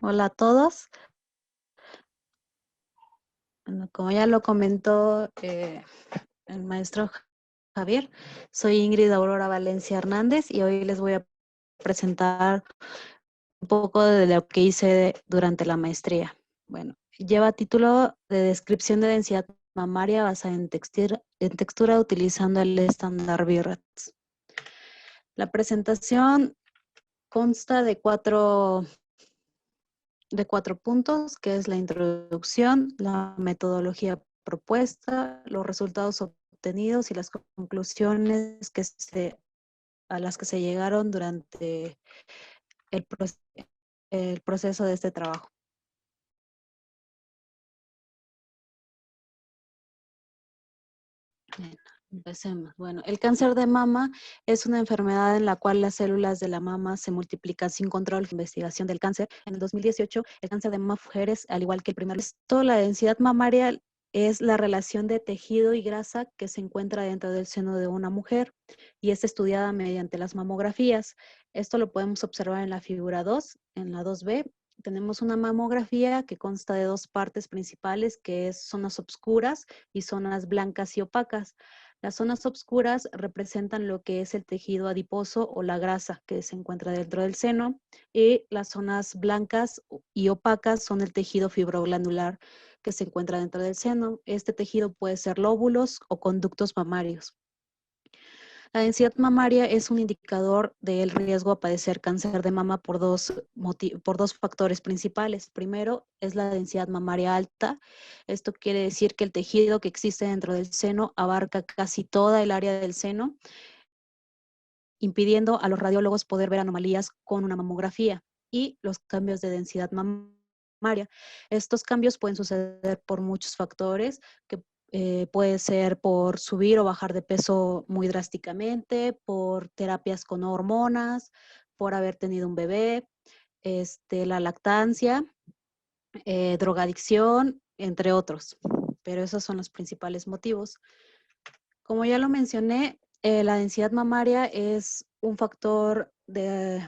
Hola a todos. Bueno, como ya lo comentó el maestro Javier, soy Ingrid Aurora Valencia Hernández y hoy les voy a presentar un poco de lo que hice durante la maestría. Bueno, lleva título de Descripción de densidad mamaria basada en textura utilizando el estándar BIRATS. La presentación consta de cuatro puntos, que es la introducción, la metodología propuesta, los resultados obtenidos y las conclusiones a las que se llegaron durante el, el proceso de este trabajo. Bien, empecemos. Bueno, el cáncer de mama es una enfermedad en la cual las células de la mama se multiplican sin control. Investigación del cáncer. En el 2018, el cáncer de mama mujeres, al igual que el primer esto, la densidad mamaria es la relación de tejido y grasa que se encuentra dentro del seno de una mujer y es estudiada mediante las mamografías. Esto lo podemos observar en la figura 2, en la 2B. Tenemos una mamografía que consta de dos partes principales, que es zonas oscuras y zonas blancas y opacas. Las zonas oscuras representan lo que es el tejido adiposo o la grasa que se encuentra dentro del seno, y las zonas blancas y opacas son el tejido fibroglandular que se encuentra dentro del seno. Este tejido puede ser lóbulos o conductos mamarios. La densidad mamaria es un indicador del riesgo a padecer cáncer de mama por dos factores principales. Primero es la densidad mamaria alta. Esto quiere decir que el tejido que existe dentro del seno abarca casi toda el área del seno, impidiendo a los radiólogos poder ver anomalías con una mamografía. Y los cambios de densidad mamaria. Estos cambios pueden suceder por muchos factores, que puede ser por subir o bajar de peso muy drásticamente, por terapias con hormonas, por haber tenido un bebé, la lactancia, drogadicción, entre otros. Pero esos son los principales motivos. Como ya lo mencioné, la densidad mamaria es un factor de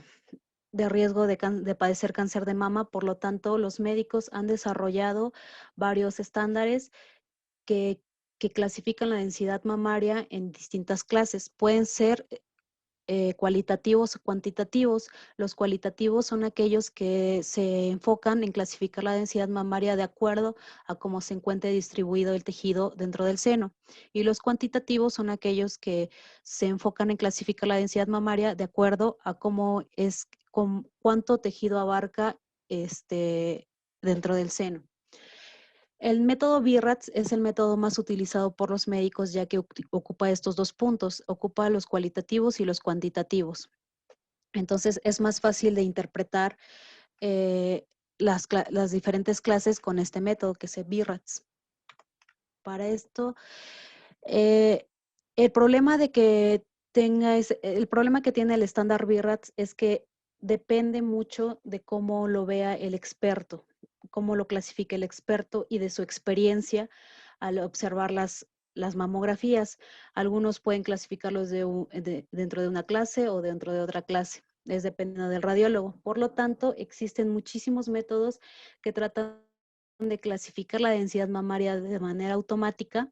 riesgo de padecer cáncer de mama. Por lo tanto, los médicos han desarrollado varios estándares que, que clasifican la densidad mamaria en distintas clases. Pueden ser cualitativos o cuantitativos. Los cualitativos son aquellos que se enfocan en clasificar la densidad mamaria de acuerdo a cómo se encuentre distribuido el tejido dentro del seno. Y los cuantitativos son aquellos que se enfocan en clasificar la densidad mamaria de acuerdo a cuánto tejido abarca dentro del seno. El método BIRATS es el método más utilizado por los médicos, ya que ocupa estos dos puntos, ocupa los cualitativos y los cuantitativos. Entonces es más fácil de interpretar las diferentes clases con este método, que es BIRATS. Para esto, eh, el problema el problema que tiene el estándar BIRATS es que depende mucho de cómo lo vea el experto, cómo lo clasifique el experto y de su experiencia al observar las mamografías. Algunos pueden clasificarlos dentro de una clase o dentro de otra clase. Es dependiendo del radiólogo. Por lo tanto, existen muchísimos métodos que tratan de clasificar la densidad mamaria de manera automática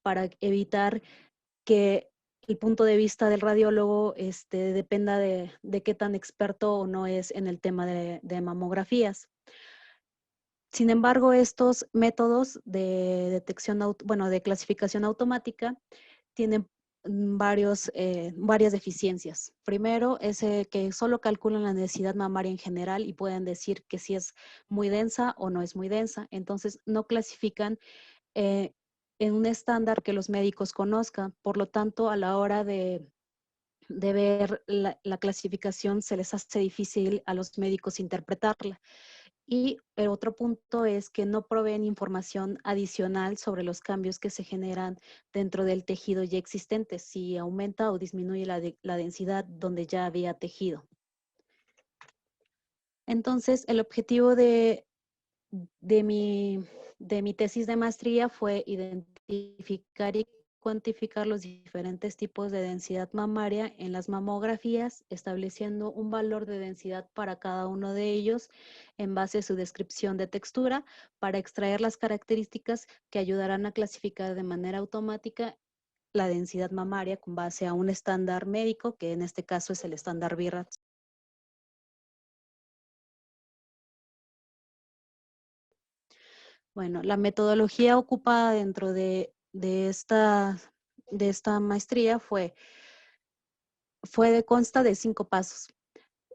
para evitar que el punto de vista del radiólogo dependa de qué tan experto o no es en el tema de mamografías. Sin embargo, estos métodos de detección, de clasificación automática tienen varias deficiencias. Primero es que solo calculan la densidad mamaria en general y pueden decir que si es muy densa o no es muy densa. Entonces, no clasifican eh, en un estándar que los médicos conozcan. Por lo tanto, a la hora de ver la clasificación, se les hace difícil a los médicos interpretarla. Y el otro punto es que no proveen información adicional sobre los cambios que se generan dentro del tejido ya existente, si aumenta o disminuye la densidad donde ya había tejido. Entonces, el objetivo de mi tesis de maestría fue identificar y cuantificar los diferentes tipos de densidad mamaria en las mamografías, estableciendo un valor de densidad para cada uno de ellos en base a su descripción de textura, para extraer las características que ayudarán a clasificar de manera automática la densidad mamaria con base a un estándar médico, que en este caso es el estándar BIRATS. Bueno, la metodología ocupada dentro de esta maestría consta de 5 pasos,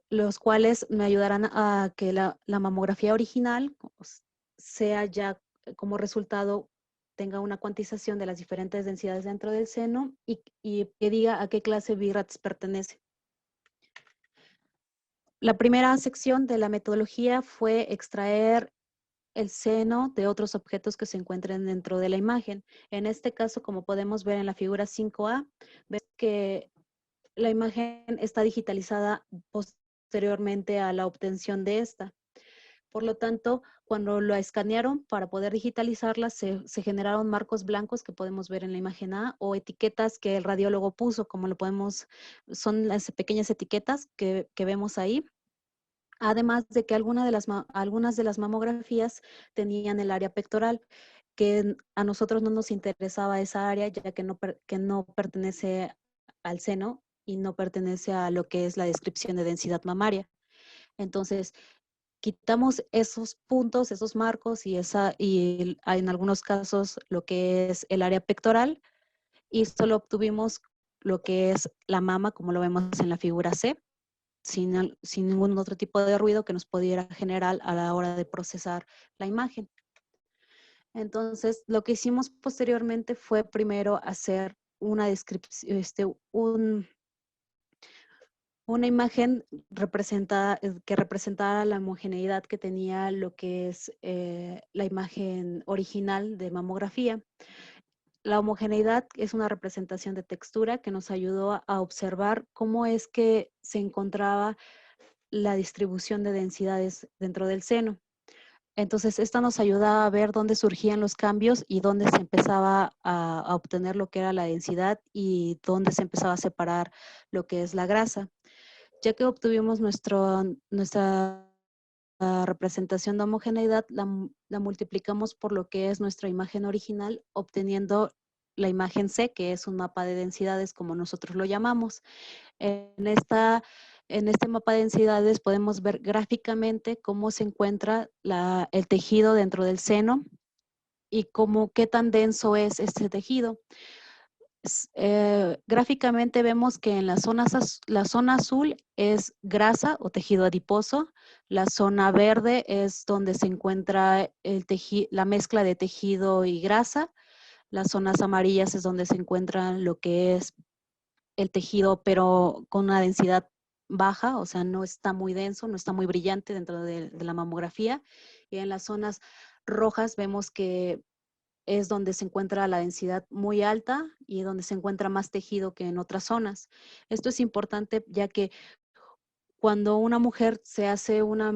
los cuales me ayudarán a que la mamografía original pues, sea ya como resultado, tenga una cuantización de las diferentes densidades dentro del seno y que diga a qué clase BIRATS pertenece. La primera sección de la metodología fue extraer el seno de otros objetos que se encuentren dentro de la imagen. En este caso, como podemos ver en la figura 5A, ves que la imagen está digitalizada posteriormente a la obtención de esta. Por lo tanto, cuando lo escanearon para poder digitalizarla, se generaron marcos blancos que podemos ver en la imagen A o etiquetas que el radiólogo puso, como lo podemos, son las pequeñas etiquetas que vemos ahí. Además de que algunas de las mamografías tenían el área pectoral, que a nosotros no nos interesaba esa área, ya que no pertenece al seno y no pertenece a lo que es la descripción de densidad mamaria. Entonces, quitamos esos puntos, esos marcos y en algunos casos lo que es el área pectoral y solo obtuvimos lo que es la mama, como lo vemos en la figura C, sin ningún otro tipo de ruido que nos pudiera generar a la hora de procesar la imagen. Entonces, lo que hicimos posteriormente fue primero hacer una descripción, una imagen que representara la homogeneidad que tenía lo que es la imagen original de mamografía. La homogeneidad es una representación de textura que nos ayudó a observar cómo es que se encontraba la distribución de densidades dentro del seno. Entonces, esta nos ayudaba a ver dónde surgían los cambios y dónde se empezaba a obtener lo que era la densidad y dónde se empezaba a separar lo que es la grasa. Ya que obtuvimos nuestra representación de homogeneidad, la multiplicamos por lo que es nuestra imagen original, obteniendo la imagen C, que es un mapa de densidades, como nosotros lo llamamos. En este mapa de densidades podemos ver gráficamente cómo se encuentra el tejido dentro del seno y qué tan denso es este tejido. Gráficamente vemos que en la zona azul es grasa o tejido adiposo, la zona verde es donde se encuentra la mezcla de tejido y grasa, las zonas amarillas es donde se encuentra lo que es el tejido, pero con una densidad baja, o sea, no está muy denso, no está muy brillante dentro de la mamografía. Y en las zonas rojas vemos que es donde se encuentra la densidad muy alta y donde se encuentra más tejido que en otras zonas. Esto es importante ya que cuando una mujer se hace una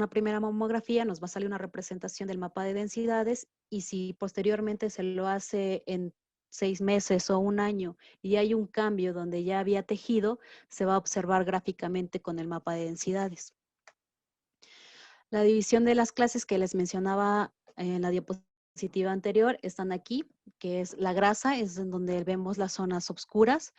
primera mamografía, nos va a salir una representación del mapa de densidades y si posteriormente se lo hace en 6 meses o un año y hay un cambio donde ya había tejido, se va a observar gráficamente con el mapa de densidades. La división de las clases que les mencionaba en la diapositiva anterior están aquí, que es la grasa, es en donde vemos las zonas oscuras.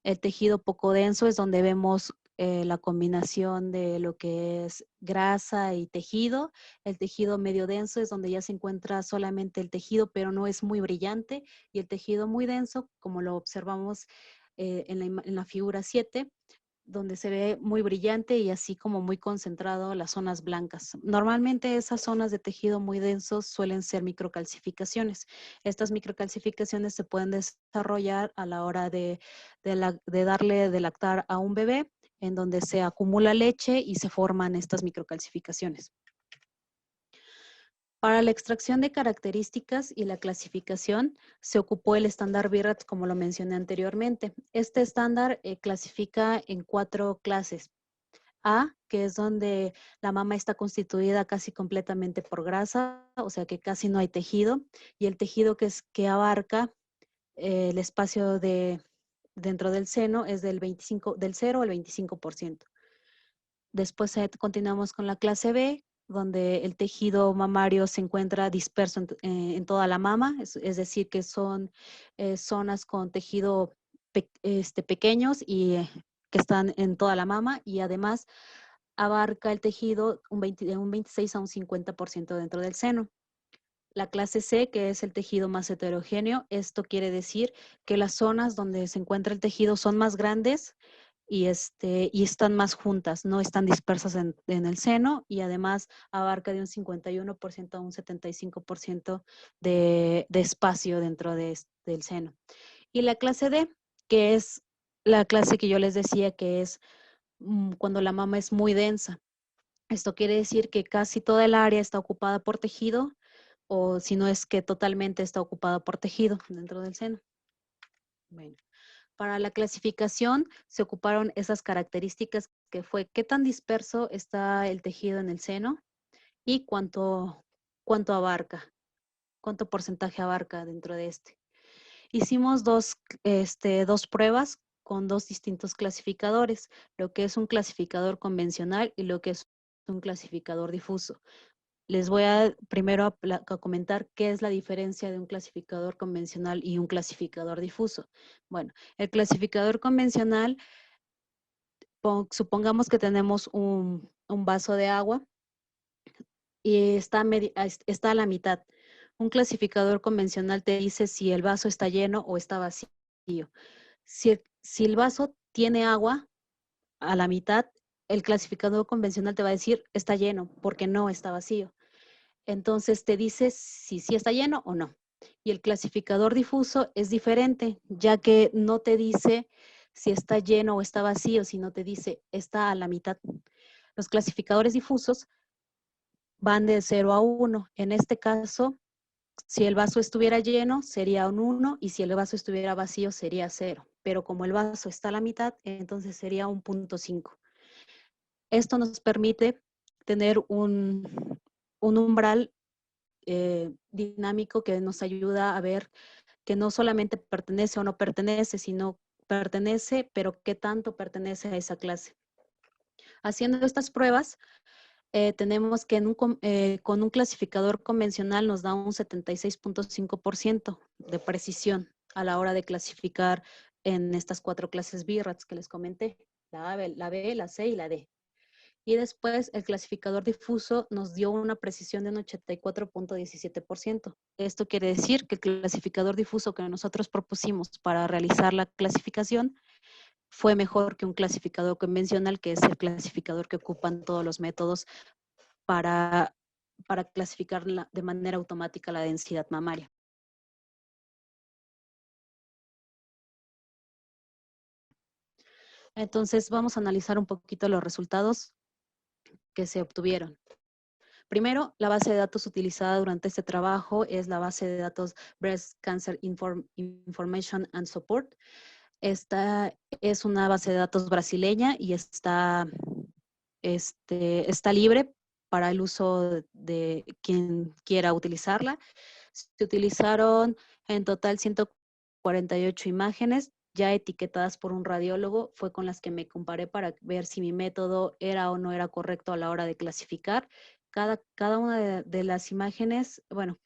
El tejido poco denso es donde vemos la combinación de lo que es grasa y tejido. El tejido medio denso es donde ya se encuentra solamente el tejido, pero no es muy brillante. Y el tejido muy denso, como lo observamos en la figura 7, donde se ve muy brillante y así como muy concentrado las zonas blancas. Normalmente esas zonas de tejido muy densos suelen ser microcalcificaciones. Estas microcalcificaciones se pueden desarrollar a la hora de darle de lactar a un bebé, en donde se acumula leche y se forman estas microcalcificaciones. Para la extracción de características y la clasificación se ocupó el estándar BIRATS, como lo mencioné anteriormente. Este estándar clasifica en 4 clases. A, que es donde la mama está constituida casi completamente por grasa, o sea que casi no hay tejido, y el tejido que abarca el espacio dentro del seno es del 0 al 25%. Después continuamos con la clase B, donde el tejido mamario se encuentra disperso en toda la mama, es decir, que son zonas con tejido pequeños y que están en toda la mama, y además abarca el tejido de un 26 a un 50% dentro del seno. La clase C, que es el tejido más heterogéneo, esto quiere decir que las zonas donde se encuentra el tejido son más grandes y están más juntas, no están dispersas en el seno, y además abarca de un 51% a un 75% de espacio dentro del seno. Y la clase D, que es la clase que yo les decía que es cuando la mama es muy densa. Esto quiere decir que casi toda el área está ocupada por tejido, o si no es que totalmente está ocupada por tejido dentro del seno. Bueno, para la clasificación se ocuparon esas características, que fue qué tan disperso está el tejido en el seno y cuánto abarca, cuánto porcentaje abarca dentro de este. Hicimos dos pruebas con dos distintos clasificadores, lo que es un clasificador convencional y lo que es un clasificador difuso. Les voy a primero a comentar qué es la diferencia de un clasificador convencional y un clasificador difuso. Bueno, el clasificador convencional, supongamos que tenemos un vaso de agua y está a la mitad. Un clasificador convencional te dice si el vaso está lleno o está vacío. Si el vaso tiene agua a la mitad, el clasificador convencional te va a decir está lleno porque no está vacío. Entonces te dice si sí está lleno o no. Y el clasificador difuso es diferente, ya que no te dice si está lleno o está vacío, sino te dice está a la mitad. Los clasificadores difusos van de 0 a 1. En este caso, si el vaso estuviera lleno, sería un 1, y si el vaso estuviera vacío, sería 0. Pero como el vaso está a la mitad, entonces sería un 0.5. Esto nos permite tener un umbral dinámico que nos ayuda a ver que no solamente pertenece o no pertenece, sino pertenece, pero qué tanto pertenece a esa clase. Haciendo estas pruebas, tenemos que con un clasificador convencional nos da un 76.5% de precisión a la hora de clasificar en estas 4 clases BIRATS que les comenté, la A, la B, la C y la D. Y después el clasificador difuso nos dio una precisión de un 84.17%. Esto quiere decir que el clasificador difuso que nosotros propusimos para realizar la clasificación fue mejor que un clasificador convencional, que es el clasificador que ocupan todos los métodos para clasificar de manera automática la densidad mamaria. Entonces vamos a analizar un poquito los resultados que se obtuvieron. Primero, la base de datos utilizada durante este trabajo es la base de datos Breast Cancer Information and Support. Esta es una base de datos brasileña y está libre para el uso de quien quiera utilizarla. Se utilizaron en total 148 imágenes ya etiquetadas por un radiólogo. Fue con las que me comparé para ver si mi método era o no era correcto a la hora de clasificar. Cada una de las imágenes, bueno,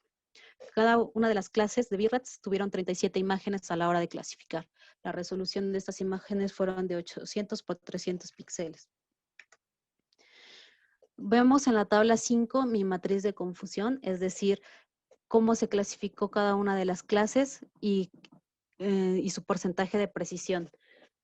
cada una de las clases de BIRATS tuvieron 37 imágenes a la hora de clasificar. La resolución de estas imágenes fueron de 800 por 300 píxeles. Vemos en la tabla 5 mi matriz de confusión, es decir, cómo se clasificó cada una de las clases y su porcentaje de precisión.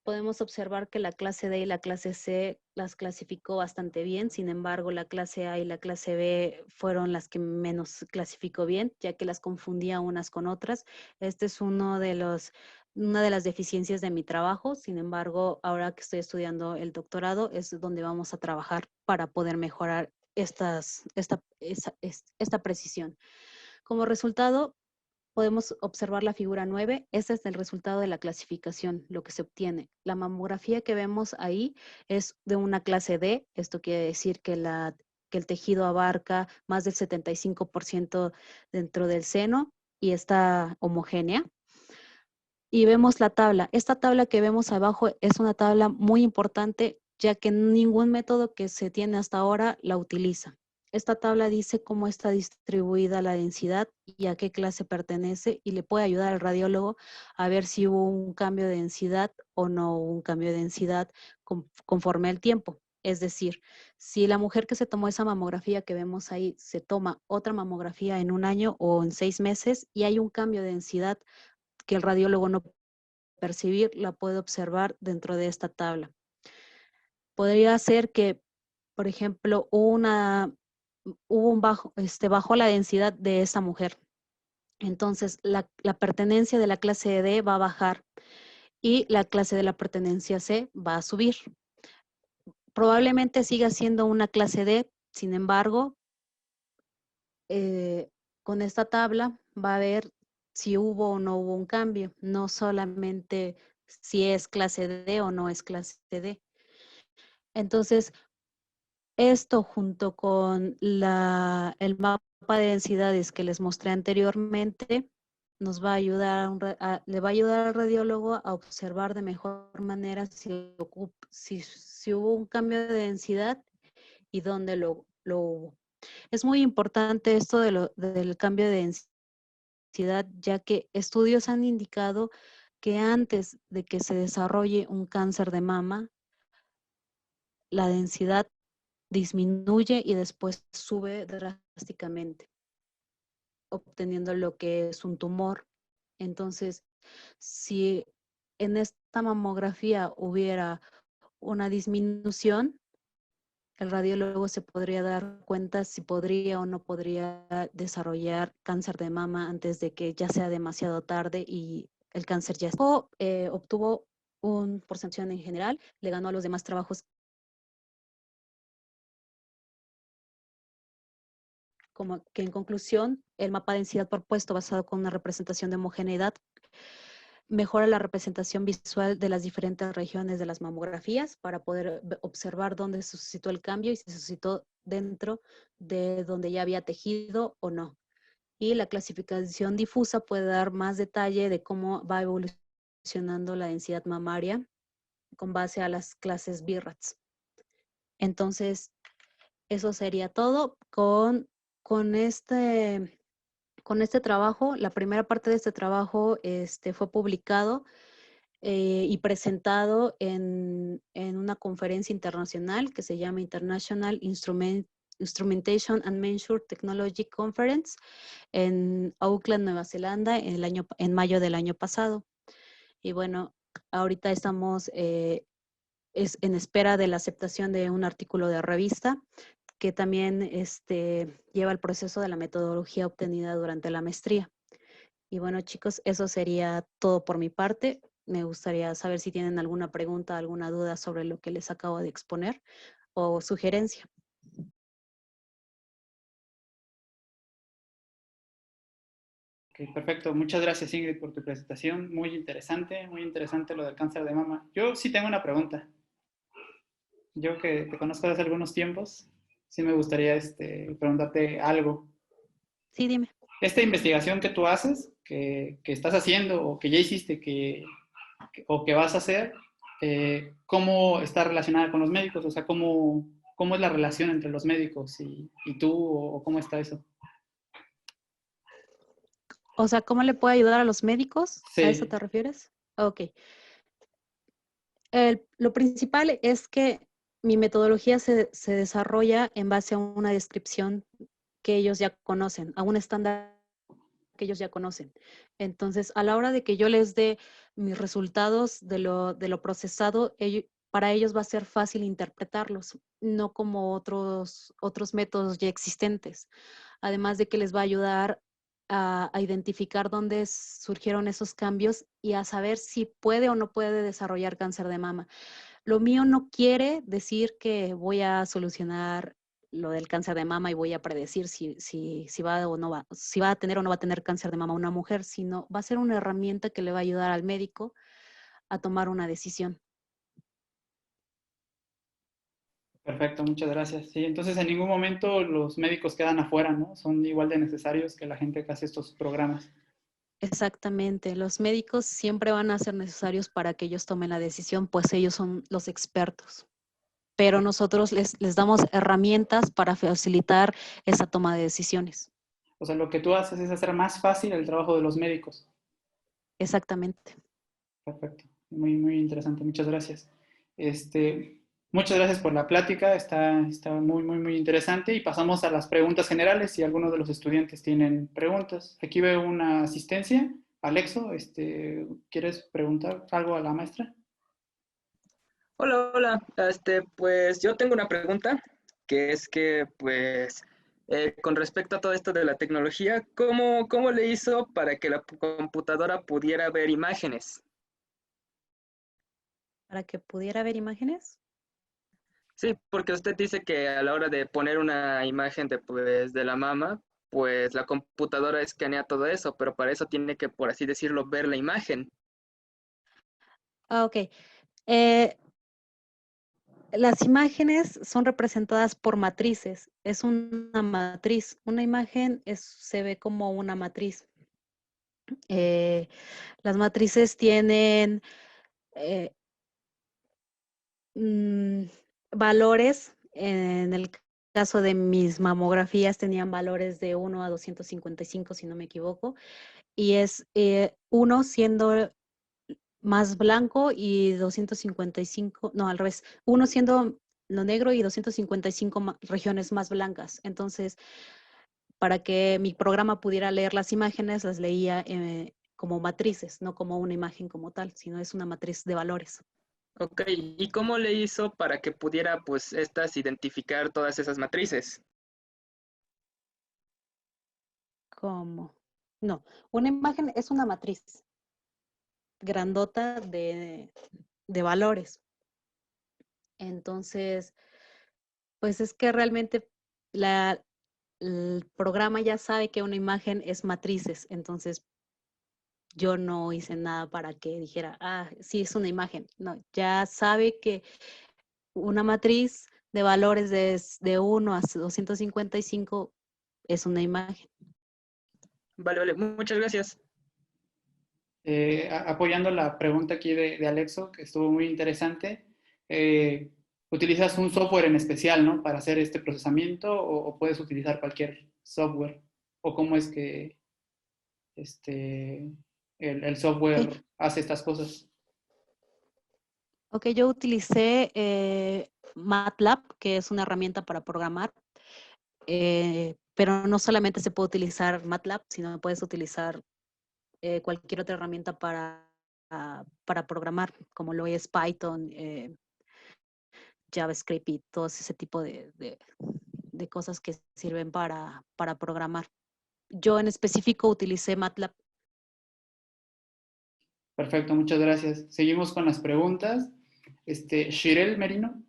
Podemos observar que la clase D y la clase C las clasificó bastante bien. Sin embargo, la clase A y la clase B fueron las que menos clasificó bien, ya que las confundía unas con otras. Este es una de las deficiencias de mi trabajo. Sin embargo, ahora que estoy estudiando el doctorado, es donde vamos a trabajar para poder mejorar esta precisión. Como resultado, podemos observar la figura 9. Este es el resultado de la clasificación, lo que se obtiene. La mamografía que vemos ahí es de una clase D. Esto quiere decir que el tejido abarca más del 75% dentro del seno y está homogénea. y vemos la tabla. Esta tabla que vemos abajo es una tabla muy importante, ya que ningún método que se tiene hasta ahora la utiliza. Esta tabla dice cómo está distribuida la densidad y a qué clase pertenece y le puede ayudar al radiólogo a ver si hubo un cambio de densidad o no hubo un cambio de densidad conforme al tiempo. Es decir, si la mujer que se tomó esa mamografía que vemos ahí se toma otra mamografía en un año o en 6 meses y hay un cambio de densidad que el radiólogo no puede percibir, la puede observar dentro de esta tabla. Podría ser que, por ejemplo, hubo un bajó la densidad de esa mujer. Entonces, la pertenencia de la clase D va a bajar y la clase de la pertenencia C va a subir. Probablemente siga siendo una clase D, sin embargo, con esta tabla va a ver si hubo o no hubo un cambio, no solamente si es clase D o no es clase D. Entonces, esto junto con el mapa de densidades que les mostré anteriormente, nos va a ayudar le va a ayudar al radiólogo a observar de mejor manera si hubo un cambio de densidad y dónde lo hubo. Es muy importante esto del cambio de densidad, ya que estudios han indicado que antes de que se desarrolle un cáncer de mama, la densidad disminuye y después sube drásticamente, obteniendo lo que es un tumor. Entonces, si en esta mamografía hubiera una disminución, el radiólogo se podría dar cuenta si podría o no podría desarrollar cáncer de mama antes de que ya sea demasiado tarde y el cáncer ya está. Obtuvo un porcentaje en general, le ganó a los demás trabajos como que en conclusión, el mapa de densidad propuesto basado con una representación de homogeneidad mejora la representación visual de las diferentes regiones de las mamografías para poder observar dónde se suscitó el cambio y si se suscitó dentro de donde ya había tejido o no. Y la clasificación difusa puede dar más detalle de cómo va evolucionando la densidad mamaria con base a las clases BIRATS. Entonces, eso sería todo con este trabajo. La primera parte de este trabajo fue publicado y presentado en una conferencia internacional que se llama International Instrumentation and Measure Technology Conference en Auckland, Nueva Zelanda, en mayo del año pasado. Y bueno, ahorita estamos en espera de la aceptación de un artículo de revista que también lleva el proceso de la metodología obtenida durante la maestría. Y bueno, chicos, eso sería todo por mi parte. Me gustaría saber si tienen alguna pregunta, alguna duda sobre lo que les acabo de exponer o sugerencia. Ok, perfecto. Muchas gracias, Ingrid, por tu presentación. Muy interesante lo del cáncer de mama. Yo sí tengo una pregunta. Yo que te conozco desde algunos tiempos, sí me gustaría preguntarte algo. Sí, dime. Esta investigación que tú haces, que estás haciendo o que ya hiciste o que vas a hacer, ¿cómo está relacionada con los médicos? O sea, ¿cómo es la relación entre los médicos y tú o cómo está eso? O sea, ¿cómo le puede ayudar a los médicos? ¿A eso Sí, te refieres? Ok. Lo principal es que mi metodología se desarrolla en base a una descripción que ellos ya conocen, a un estándar que ellos ya conocen. Entonces, a la hora de que yo les dé mis resultados de lo procesado, para ellos va a ser fácil interpretarlos, no como otros métodos ya existentes. Además de que les va a ayudar a identificar dónde surgieron esos cambios y a saber si puede o no puede desarrollar cáncer de mama. Lo mío no quiere decir que voy a solucionar lo del cáncer de mama y voy a predecir si va o no va, si va a tener o no va a tener cáncer de mama una mujer, sino va a ser una herramienta que le va a ayudar al médico a tomar una decisión. perfecto, muchas gracias. Sí, entonces en ningún momento los médicos quedan afuera, ¿no? Son igual de necesarios que la gente que hace estos programas. Exactamente. Los médicos siempre van a ser necesarios para que ellos tomen la decisión, pues ellos son los expertos. Pero nosotros les damos herramientas para facilitar esa toma de decisiones. O sea, lo que tú haces es hacer más fácil el trabajo de los médicos. Exactamente. Perfecto. Muy, muy interesante. Muchas gracias. Muchas gracias por la plática. Está muy, muy, muy interesante. Y pasamos a las preguntas generales si algunos de los estudiantes tienen preguntas. Aquí veo una asistencia. Alexo, ¿quieres preguntar algo a la maestra? Hola, hola. Pues yo tengo una pregunta, que es que, pues, con respecto a todo esto de la tecnología, ¿cómo le hizo para que la computadora pudiera ver imágenes? Para que pudiera ver imágenes. Sí, porque usted dice que a la hora de poner una imagen de, pues, de la mama, pues la computadora escanea todo eso, pero para eso tiene que, por así decirlo, ver la imagen. Ah, ok. Eh, las imágenes son representadas por matrices. Es una matriz. Una imagen se ve como una matriz. Eh, las matrices tienen eh, mm, valores. En el caso de mis mamografías tenían valores de 1 a 255, si no me equivoco. Y es 1 siendo más blanco y 255, no, al revés, 1 siendo lo negro y 255 regiones más blancas. Entonces, para que mi programa pudiera leer las imágenes, las leía como matrices, no como una imagen como tal, sino es una matriz de valores. Ok, ¿y cómo le hizo para que pudiera, pues, estas identificar todas esas matrices? Como, no, una imagen es una matriz grandota de valores. Entonces, pues es que realmente el programa ya sabe que una imagen es matrices, entonces yo no hice nada para que dijera, ah, sí, es una imagen. No, ya sabe que una matriz de valores de 1 a 255 es una imagen. Vale, vale, muchas gracias. Apoyando la pregunta aquí de Alexo, que estuvo muy interesante, ¿utilizas un software en especial, ¿no? Para hacer este procesamiento o puedes utilizar cualquier software? ¿O cómo es que el Ok, software hace estas cosas? ok, yo utilicé MATLAB, que es una herramienta para programar, pero no solamente se puede utilizar MATLAB, sino puedes utilizar cualquier otra herramienta para programar, como lo es Python, JavaScript y todo ese tipo de cosas que sirven para programar. Yo en específico utilicé MATLAB. Perfecto, muchas gracias. Seguimos con las preguntas. Shirel Marino,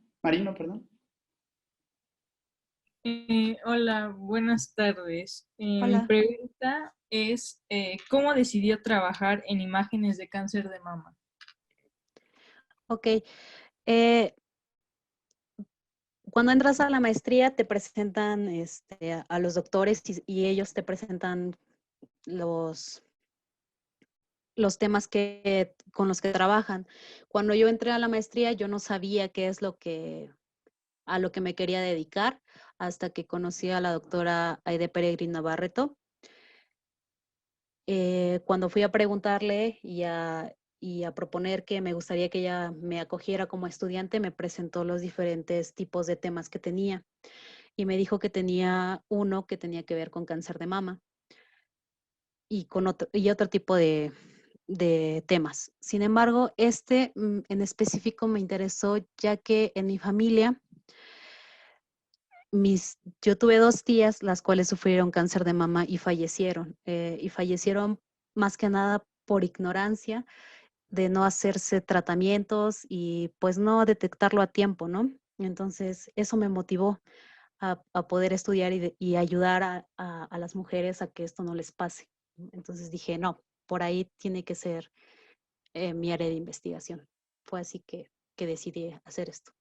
perdón. Hola, buenas tardes. Mi Hola. pregunta es, ¿cómo decidió trabajar en imágenes de cáncer de mama? Ok. eh, Cuando entras a la maestría te presentan a los doctores y ellos te presentan los, los temas con los que trabajan. Cuando yo entré a la maestría yo no sabía qué es a lo que me quería dedicar hasta que conocí a la doctora Aide Peregrino Barreto. Cuando fui a preguntarle y a proponer que me gustaría que ella me acogiera como estudiante, me presentó los diferentes tipos de temas que tenía y me dijo que tenía uno que tenía que ver con cáncer de mama y otro tipo de temas. Sin embargo, en específico me interesó ya que en mi familia yo tuve 2 tías las cuales sufrieron cáncer de mama y fallecieron más que nada por ignorancia de no hacerse tratamientos y pues no detectarlo a tiempo, ¿no? Entonces, eso me motivó a poder estudiar y ayudar a las mujeres a que esto no les pase. Entonces dije, no, por ahí tiene que ser mi área de investigación. Fue así que decidí hacer esto.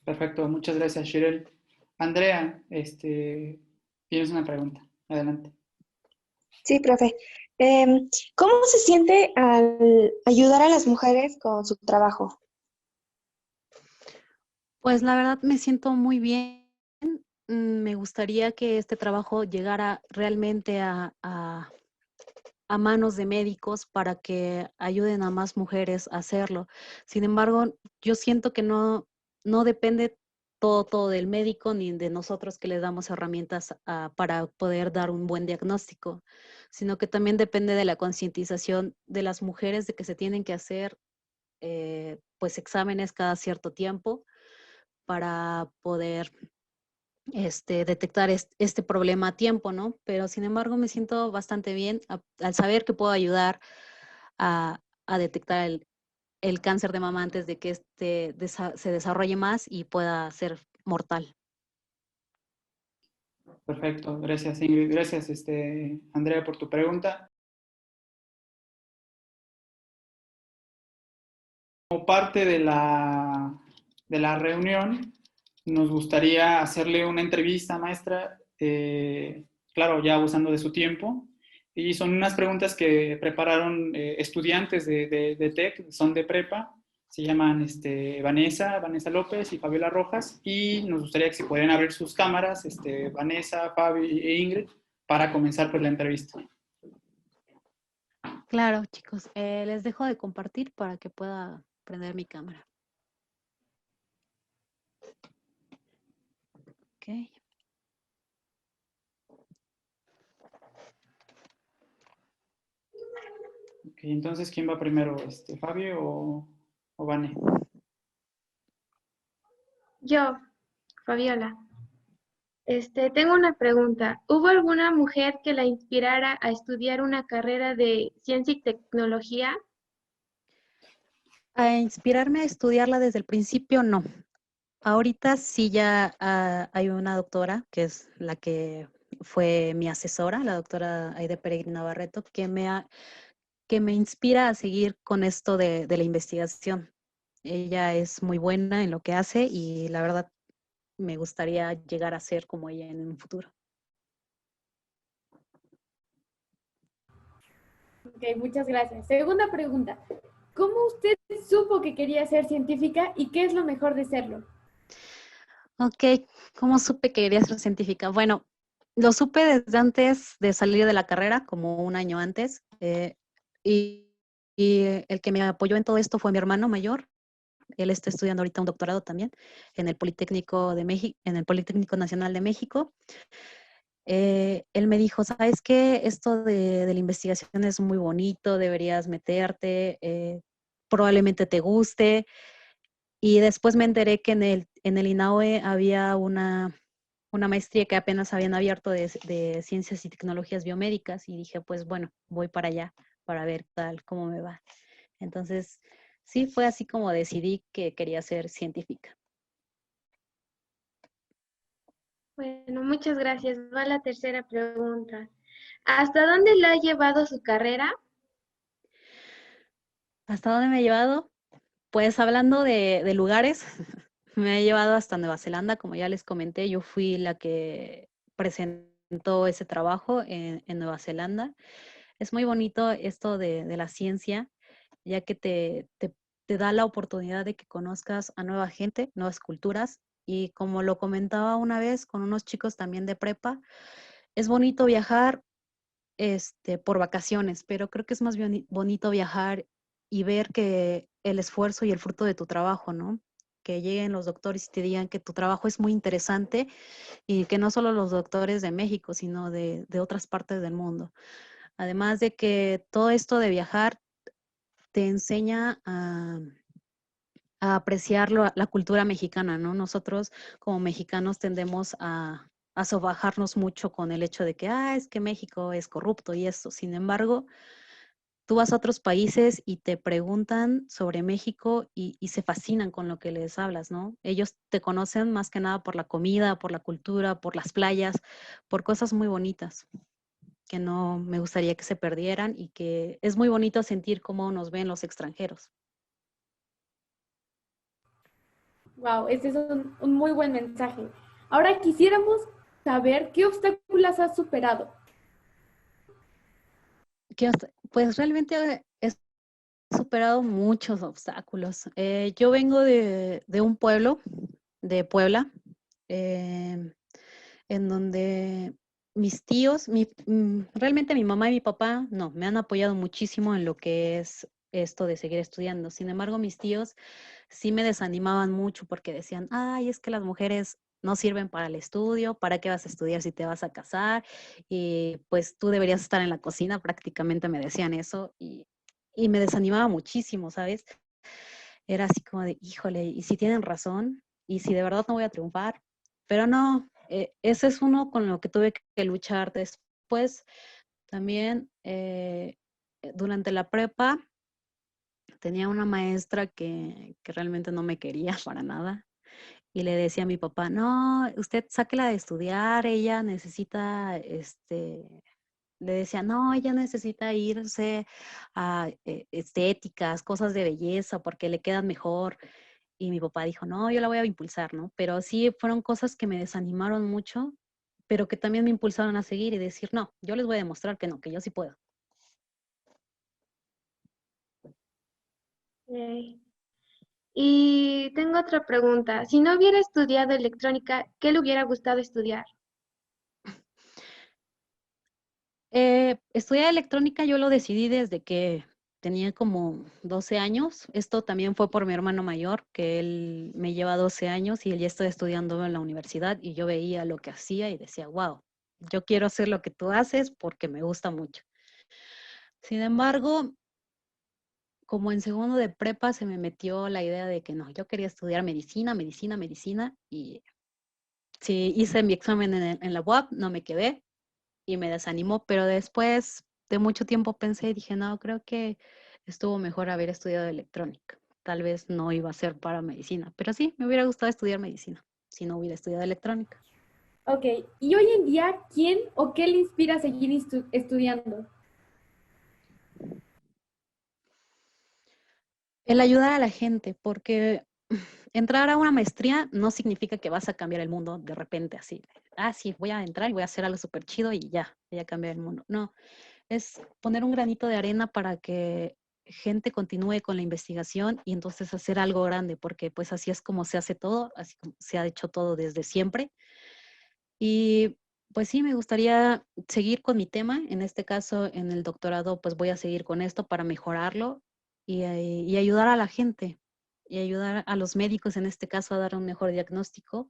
Perfecto, muchas gracias, Shirel. Andrea, tienes una pregunta. Adelante. Sí, profe. ¿Cómo se siente al ayudar a las mujeres con su trabajo? Pues la verdad me siento muy bien. Me gustaría que este trabajo llegara realmente a manos de médicos para que ayuden a más mujeres a hacerlo. Sin embargo, yo siento que no depende todo del médico ni de nosotros que les damos herramientas para poder dar un buen diagnóstico, sino que también depende de la concientización de las mujeres de que se tienen que hacer pues exámenes cada cierto tiempo para poder detectar este problema a tiempo, ¿no? Pero sin embargo me siento bastante bien al saber que puedo ayudar a detectar el cáncer de mama antes de que se desarrolle más y pueda ser mortal. Perfecto, gracias Ingrid. Gracias Andrea por tu pregunta. Como parte de la reunión, nos gustaría hacerle una entrevista, maestra, claro, ya abusando de su tiempo. Y son unas preguntas que prepararon estudiantes de TEC, son de prepa, se llaman Vanessa López y Fabiola Rojas, y nos gustaría que se pudieran abrir sus cámaras, Vanessa, Fabi e Ingrid, para comenzar pues la entrevista. Claro, chicos, les dejo de compartir para que pueda prender mi cámara. Ok. Ok, entonces, ¿quién va primero? ¿Fabio o Vane? Yo, Fabiola. Tengo una pregunta. ¿Hubo alguna mujer que la inspirara a estudiar una carrera de ciencia y tecnología? A inspirarme a estudiarla desde el principio, no. Ahorita sí ya hay una doctora, que es la que fue mi asesora, la doctora Aide Peregrina Barreto, que me inspira a seguir con esto de la investigación. Ella es muy buena en lo que hace y la verdad me gustaría llegar a ser como ella en un futuro. Ok, muchas gracias. Segunda pregunta. ¿Cómo usted supo que quería ser científica y qué es lo mejor de serlo? Ok, ¿cómo supe que quería ser científica? Bueno, lo supe desde antes de salir de la carrera, como un año antes, y, y el que me apoyó en todo esto fue mi hermano mayor. Él está estudiando ahorita un doctorado también en el Politécnico de México, en el Politécnico Nacional de México. Él me dijo, ¿sabes qué? Esto de la investigación es muy bonito, deberías meterte, probablemente te guste. Y después me enteré que en el INAOE había una maestría que apenas habían abierto de ciencias y tecnologías biomédicas y dije, pues bueno, voy para allá para ver tal, cómo me va. Entonces, sí, fue así como decidí que quería ser científica. Bueno, muchas gracias. Va la tercera pregunta. ¿Hasta dónde la ha llevado su carrera? ¿Hasta dónde me ha llevado? Pues hablando de lugares, me ha llevado hasta Nueva Zelanda, como ya les comenté, yo fui la que presentó ese trabajo en Nueva Zelanda. Es muy bonito esto de la ciencia, ya que te da la oportunidad de que conozcas a nueva gente, nuevas culturas, y como lo comentaba una vez con unos chicos también de prepa, es bonito viajar por vacaciones, pero creo que es más bonito viajar y ver que el esfuerzo y el fruto de tu trabajo, ¿no? Que lleguen los doctores y te digan que tu trabajo es muy interesante y que no solo los doctores de México, sino de otras partes del mundo. Además de que todo esto de viajar te enseña a apreciar la cultura mexicana, ¿no? Nosotros como mexicanos tendemos a sobajarnos mucho con el hecho de que, es que México es corrupto y esto. Sin embargo, tú vas a otros países y te preguntan sobre México y se fascinan con lo que les hablas, ¿no? Ellos te conocen más que nada por la comida, por la cultura, por las playas, por cosas muy bonitas que no me gustaría que se perdieran y que es muy bonito sentir cómo nos ven los extranjeros. Wow, este es un muy buen mensaje. Ahora quisiéramos saber qué obstáculos has superado. Pues realmente he superado muchos obstáculos. Yo vengo de un pueblo, de Puebla, em, en donde mis tíos, realmente mi mamá y mi papá, no, me han apoyado muchísimo en lo que es esto de seguir estudiando. Sin embargo, mis tíos sí me desanimaban mucho porque decían, ay, es que las mujeres no sirven para el estudio, ¿para qué vas a estudiar si te vas a casar? Y pues tú deberías estar en la cocina, prácticamente me decían eso y me desanimaba muchísimo, ¿sabes? Era así como de, híjole, ¿y si tienen razón? ¿Y si de verdad no voy a triunfar? Pero no, ese es uno con lo que tuve que luchar. Después, también, durante la prepa, tenía una maestra que realmente no me quería para nada. Y le decía a mi papá, no, usted sáquela de estudiar, ella necesita, le decía, no, ella necesita irse a estéticas, cosas de belleza, porque le quedan mejor. Y mi papá dijo, no, yo la voy a impulsar, ¿no? Pero sí fueron cosas que me desanimaron mucho, pero que también me impulsaron a seguir y decir, no, yo les voy a demostrar que no, que yo sí puedo. Ok. Y tengo otra pregunta. Si no hubiera estudiado electrónica, ¿qué le hubiera gustado estudiar? Estudiar electrónica yo lo decidí desde que tenía como 12 años. Esto también fue por mi hermano mayor, que él me lleva 12 años y él ya está estudiando en la universidad y yo veía lo que hacía y decía, wow, yo quiero hacer lo que tú haces porque me gusta mucho. Sin embargo, como en segundo de prepa se me metió la idea de que no, yo quería estudiar medicina, medicina, medicina y sí hice mi examen en la UAP, no me quedé y me desanimó, pero después de mucho tiempo pensé y dije, no, creo que estuvo mejor haber estudiado electrónica. Tal vez no iba a ser para medicina, pero sí, me hubiera gustado estudiar medicina si no hubiera estudiado electrónica. Ok, y hoy en día, ¿quién o qué le inspira a seguir estudiando? El ayudar a la gente, porque entrar a una maestría no significa que vas a cambiar el mundo de repente así. Ah, sí, voy a entrar y voy a hacer algo súper chido y ya, voy a cambiar el mundo. No, es poner un granito de arena para que gente continúe con la investigación y entonces hacer algo grande, porque pues así es como se hace todo, así como se ha hecho todo desde siempre. Y pues sí, me gustaría seguir con mi tema. En este caso, en el doctorado, pues voy a seguir con esto para mejorarlo y ayudar a la gente y ayudar a los médicos, en este caso, a dar un mejor diagnóstico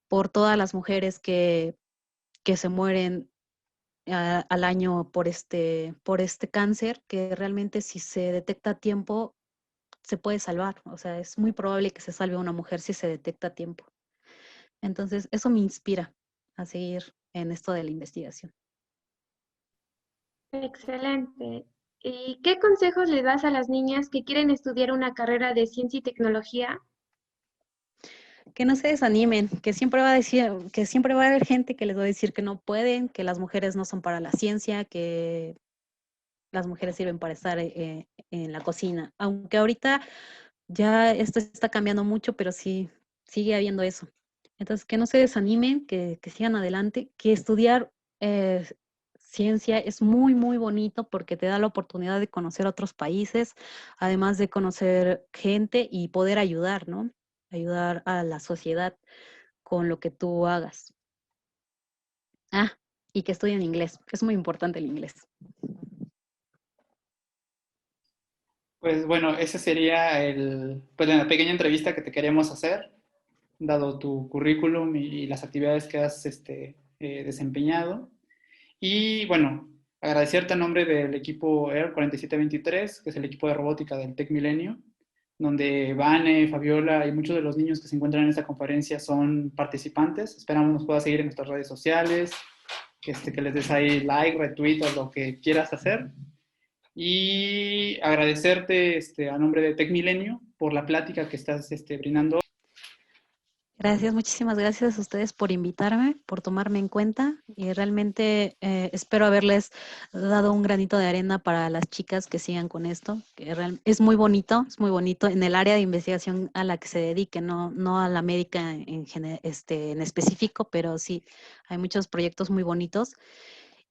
por todas las mujeres que se mueren al año por este cáncer, que realmente si se detecta a tiempo, se puede salvar. O sea, es muy probable que se salve a una mujer si se detecta a tiempo. Entonces, eso me inspira a seguir en esto de la investigación. Excelente. ¿Y qué consejos le das a las niñas que quieren estudiar una carrera de ciencia y tecnología? Que no se desanimen, que siempre va a decir, que siempre va a haber gente que les va a decir que no pueden, que las mujeres no son para la ciencia, que las mujeres sirven para estar en la cocina. Aunque ahorita ya esto está cambiando mucho, pero sí, sigue habiendo eso. Entonces, que no se desanimen, que sigan adelante, que estudiar eh, ciencia es muy, muy bonito porque te da la oportunidad de conocer otros países, además de conocer gente y poder ayudar, ¿no? Ayudar a la sociedad con lo que tú hagas. Ah, y que estudien inglés. Es muy importante el inglés. Pues bueno, ese sería pues la pequeña entrevista que te queremos hacer, dado tu currículum y las actividades que has desempeñado. Y bueno, agradecerte a nombre del equipo Air 4723, que es el equipo de robótica del Tec Milenio, donde Vane, Fabiola y muchos de los niños que se encuentran en esta conferencia son participantes. Esperamos nos puedas seguir en nuestras redes sociales, que les des ahí like, retweet o lo que quieras hacer. Y agradecerte a nombre de Tec Milenio por la plática que estás brindando. Gracias, muchísimas gracias a ustedes por invitarme, por tomarme en cuenta y realmente espero haberles dado un granito de arena para las chicas que sigan con esto, que es muy bonito en el área de investigación a la que se dedique, no a la médica en específico, pero sí, hay muchos proyectos muy bonitos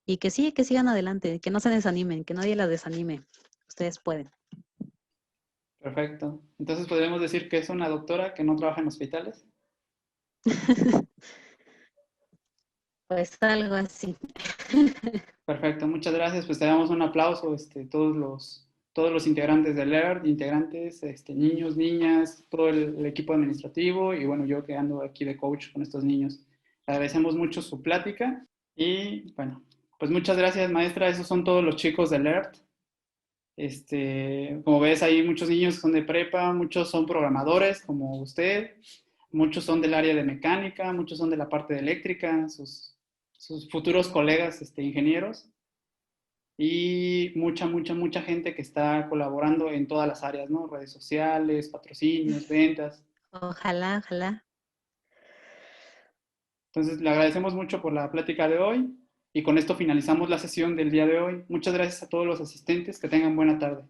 Y que sí, que sigan adelante, que no se desanimen, que nadie las desanime. Ustedes pueden. Perfecto. Entonces podríamos decir que es una doctora que no trabaja en hospitales. Pues algo así. Perfecto, muchas gracias. Pues te damos un aplauso, todos los integrantes del ERD, integrantes, niños, niñas, todo el equipo administrativo y bueno, yo que ando aquí de coach con estos niños. Le agradecemos mucho su plática y bueno, pues muchas gracias, maestra. Esos son todos los chicos del ERD. Como ves, hay muchos niños que son de prepa, muchos son programadores como usted, muchos son del área de mecánica, muchos son de la parte de eléctrica, sus futuros colegas ingenieros y mucha gente que está colaborando en todas las áreas, ¿no? Redes sociales, patrocinios, ventas. Ojalá, ojalá. Entonces, le agradecemos mucho por la plática de hoy y con esto finalizamos la sesión del día de hoy. Muchas gracias a todos los asistentes, que tengan buena tarde.